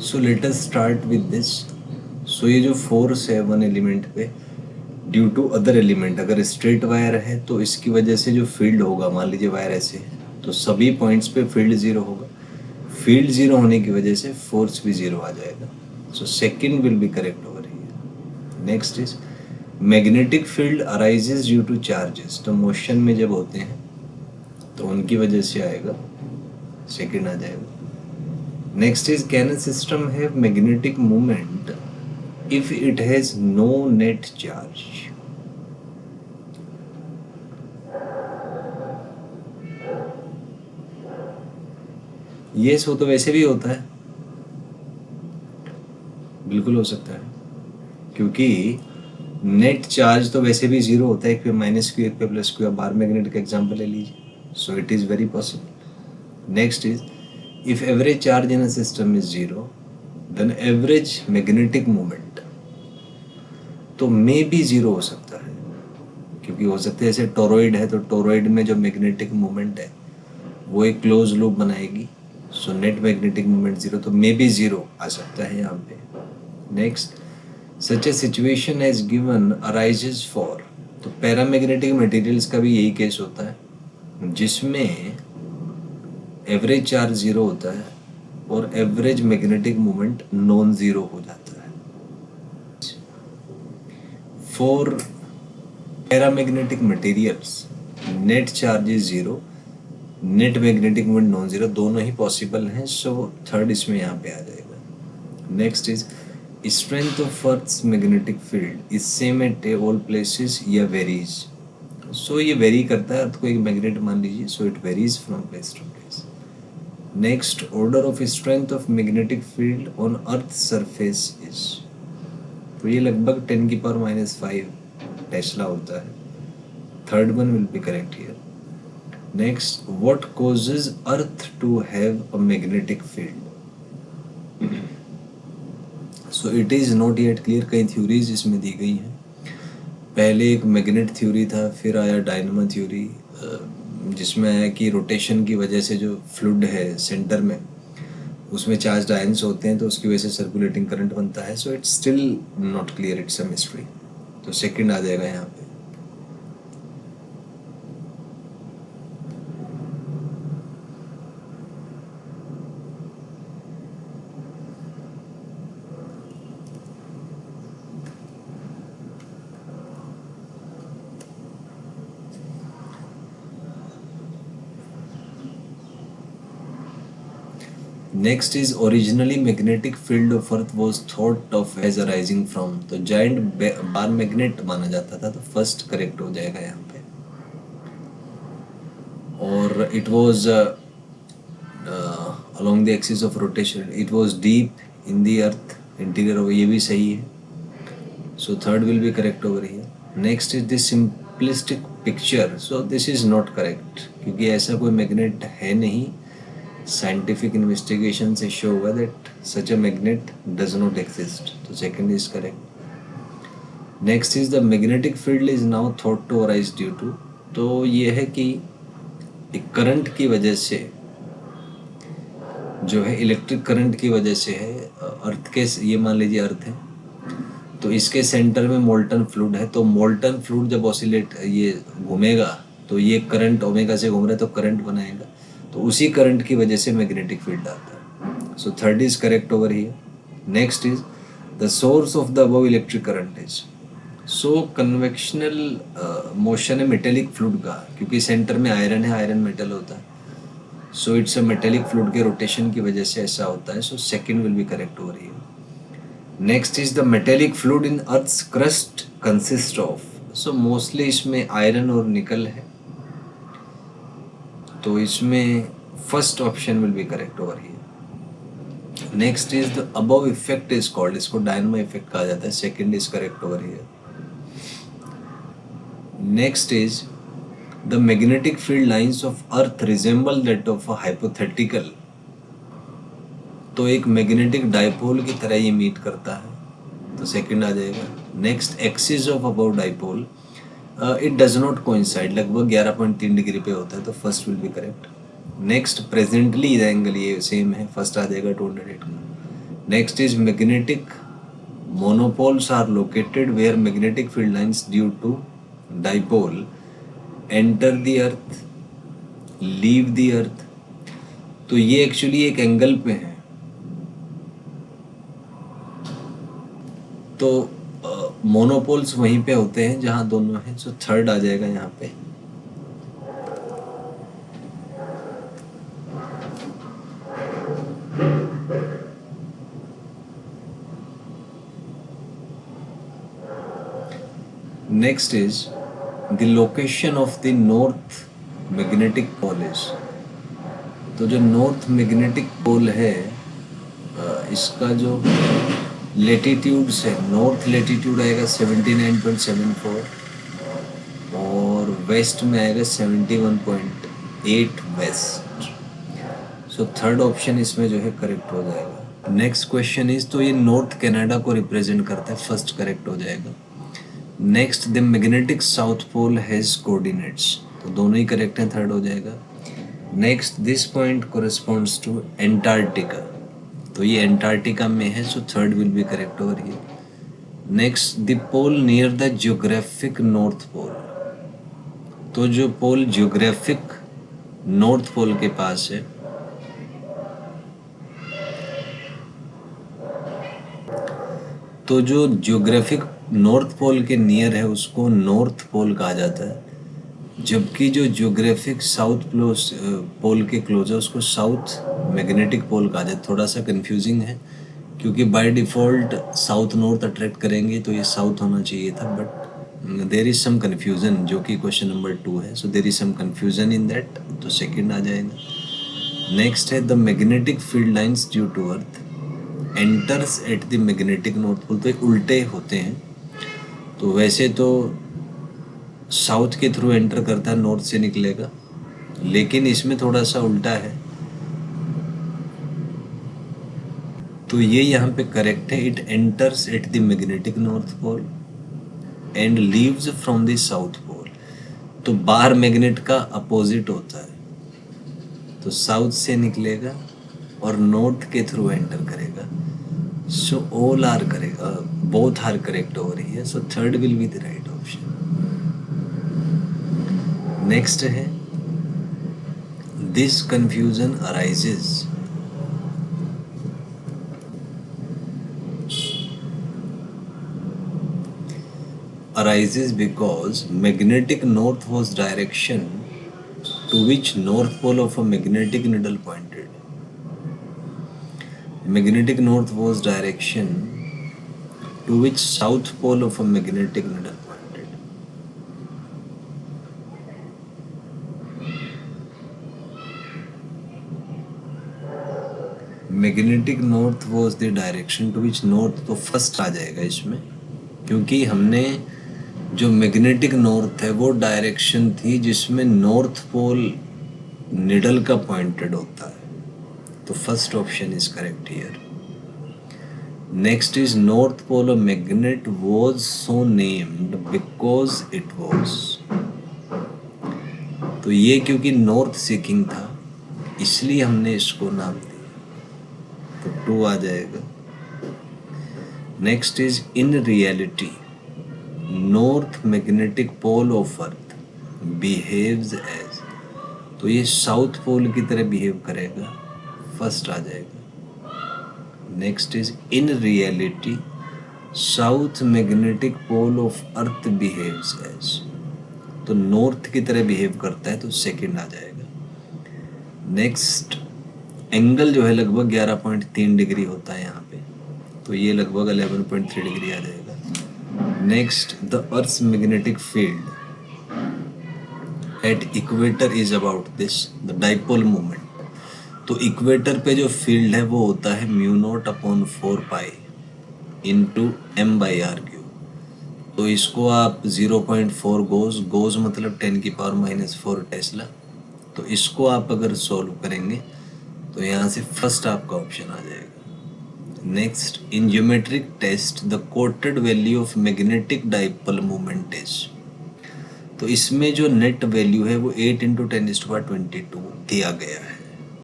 So let us start with this. सो ये जो फोर्स है वन एलिमेंट पे ड्यू टू अदर एलिमेंट, अगर स्ट्रेट वायर है तो इसकी वजह से जो फील्ड होगा, मान लीजिए वायर ऐसे है तो सभी पॉइंट्स पे फील्ड जीरो होगा। फील्ड जीरो होने की वजह से फोर्स भी जीरो आ जाएगा। सो second will be correct over here. Next is magnetic field arises due two charges. तो मोशन में जब होते हैं तो उनकी वजह से आएगा, सेकंड आ जाएगा। Next is can a system have magnetic movement if it has no net charge? Yes, वो तो वैसे भी होता है, बिल्कुल हो सकता है, क्योंकि नेट चार्ज तो वैसे भी जीरो होता है, एक पे माइनस क्यू एक पे प्लस क्यू। आप बार मैग्नेट का एग्जांपल ले लीजिए। So it is very possible. Next is if average charge in a system is zero then average magnetic movement तो मे भी जीरो हो सकता है, क्योंकि हो सकता है जैसे टोरॉइड है तो टोरॉइड में जो मैग्नेटिक मूवमेंट है वो एक क्लोज लूप बनाएगी। So net magnetic movement zero, तो मे बी जीरो आ सकता है यहाँ पे। Next, such a situation as given arises for. तो पैरामैग्नेटिक मटेरियल्स का भी यही केस होता है जिसमें एवरेज चार्ज जीरो होता है और average magnetic movement non zero हो जाता है। For paramagnetic materials net charge is zero, net magnetic movement non zero, दोनों ही पॉसिबल हैं। सो थर्ड इसमें यहाँ पे आ जाएगा। Next is strength of earth's magnetic field is same at all places या वेरीज। सो ये वेरी करता है, अर्थ को एक मैग्नेट मान लीजिए, so it varies from place to place. Next, order of strength of magnetic field on earth surface is. तो ये लगभग 10⁻⁵ टेस्ला होता है। Third one will be correct here. Next, what causes Earth to have a magnetic field? So it is not yet clear। कई theories इसमें दी गई हैं। पहले एक मैग्नेट थ्योरी था, फिर आया डायनामो थ्योरी, जिसमें आया कि रोटेशन की वजह से जो फ्लूइड है सेंटर में उसमें चार्ज आयंस होते हैं तो उसकी वजह से सर्कुलेटिंग करंट बनता है। So it's still not clear, it's a mystery. तो सेकंड आ जाएगा यहाँ पे। Next is originally magnetic field of earth was thought of as arising from. तो जायंट बार मैग्नेट माना जाता था, तो फर्स्ट करेक्ट हो जाएगा यहाँ पे। और it was along the axis of rotation, it was deep in the earth interior, ये भी सही है। So third will be correct over here. Next is this simplistic picture. So this is not correct, क्योंकि ऐसा कोई magnet है नहीं। Scientific investigation से शो हुआ that such a magnet does not exist. तो second is correct. Next is the magnetic field is now thought to arise due to. तो ये है कि एक करंट की वजह से जो है, इलेक्ट्रिक करंट की वजह से है अर्थ के, ये मान लीजिए अर्थ है तो इसके सेंटर में मोल्टन फ्लूइड है। तो मोल्टन फ्लूइड जब ऑसिलेट ये घूमेगा तो ये करंट ओमेगा से घूम रहा है तो करंट बनाएगा, तो उसी करंट की वजह से मैग्नेटिक फील्ड आता है। So third is correct over here. Next is the source of the above electric current is. So convectional motion है मेटेलिक फ्लूइड का, क्योंकि सेंटर में आयरन है, आयरन मेटल होता है। So it's a metallic fluid के रोटेशन की वजह से ऐसा होता है। So second will be correct over here. Next is the metallic fluid in earth's crust consist of. So mostly इसमें आयरन और निकल है, तो इसमें first option will be correct over here. Next is the above effect is called, इसको dynamo effect कहा जाता है। Second is correct over here. Next is the magnetic field lines of earth resemble that of a hypothetical. तो एक magnetic dipole की तरह ये meet करता है, तो सेकंड आ जाएगा। Next, axis of above dipole it does not coincide, लगभग 11.3 डिग्री पे होता है, तो first will be correct. Next, presently the angle, ये सेम है, फर्स्ट आ जाएगा 208 का। Next is magnetic monopoles are located where magnetic field lines due to dipole enter the earth, leave the earth. तो ये एक्चुअली एक एंगल पे है, तो मोनोपोल्स वहीं पे होते हैं जहां दोनों हैं, सो थर्ड आ जाएगा यहाँ पे। Next is the location of the north magnetic pole is. तो जो नॉर्थ मैग्नेटिक पोल है इसका जो लेटीट्यूड्स है, नॉर्थ लेटीट्यूड आएगा 79.74 और वेस्ट में आएगा 71.8 वेस्ट। सो थर्ड ऑप्शन इसमें जो है करेक्ट हो जाएगा। नेक्स्ट क्वेश्चन इज, तो ये नॉर्थ कनाडा को रिप्रेजेंट करता है, फर्स्ट करेक्ट हो जाएगा। Next, the magnetic south pole has coordinates, तो दोनों ही करेक्ट हैं, थर्ड हो जाएगा। Next, this point corresponds to Antarctica, तो ये एंटार्क्टिका में है, so third will be correct over here. Next, the pole near the geographic north pole, तो जो पोल जियोग्राफिक नॉर्थ पोल के पास है, तो जो जियोग्राफिक नॉर्थ पोल के नियर है उसको नॉर्थ पोल कहा जाता है, जबकि जो जियोग्राफिक साउथ पोल के क्लोज है उसको साउथ मैग्नेटिक पोल कहा जाता है। थोड़ा सा कंफ्यूजिंग है क्योंकि by default south north attract करेंगे तो ये साउथ होना चाहिए था, but there is some confusion, जो कि क्वेश्चन नंबर 2 है, so there is some confusion in that, तो सेकंड आ जाएगा। नेक्स्ट है, the magnetic field lines due to earth enters at the magnetic north pole, तो उल्टे होते हैं, तो वैसे तो साउथ के थ्रू एंटर करता है, नॉर्थ से निकलेगा, लेकिन इसमें थोड़ा सा उल्टा है, तो ये यहाँ पे करेक्ट है। It enters at the magnetic north pole and leaves from the south pole, तो बाहर मैग्नेट का अपोजिट होता है, तो साउथ से निकलेगा और नॉर्थ के थ्रू एंटर करेगा, सो ऑल आर करेगा, बोथ आर करेक्ट हो रही है, so third will be the right option. Next है, this confusion arises, arises because magnetic north was direction to which north pole of a magnetic needle pointed. Magnetic north was direction to which south pole of a magnetic needle pointed. Magnetic north was the direction to which north, तो first आ जाएगा इसमें, क्योंकि हमने जो magnetic north है वो direction थी जिसमें नॉर्थ पोल निडल का पॉइंटेड होता है, तो first option is correct here. Next is, north pole of magnet was so named because it was, तो ये क्योंकि नॉर्थ सीकिंग था इसलिए हमने इसको नाम दिया, तो 2 आ जाएगा। Next is, in reality north magnetic pole of earth behaves as, तो ये साउथ पोल की तरह बिहेव करेगा, फर्स्ट आ जाएगा। Next is, in reality south magnetic pole of earth behaves as, तो नॉर्थ की तरह बिहेव करता है, तो सेकंड आ जाएगा। नेक्स्ट, एंगल जो है लगभग 11.3 डिग्री होता है यहाँ पे, तो ये लगभग 11.3 डिग्री आ जाएगा। Next, the earth's magnetic field at equator is about this the dipole moment, तो इक्वेटर पे जो फील्ड है वो होता है μ0/4 पाई इंटू m/r³, तो इसको आप 0.4 गोज मतलब 10⁻⁻⁴ टेस्ला, तो इसको आप अगर सॉल्व करेंगे तो यहाँ से फर्स्ट आपका ऑप्शन आ जाएगा। Next, in geometric test the quoted value of magnetic dipole moment is, तो इसमें जो नेट वैल्यू है वो 8 × 10⁻22 दिया गया है,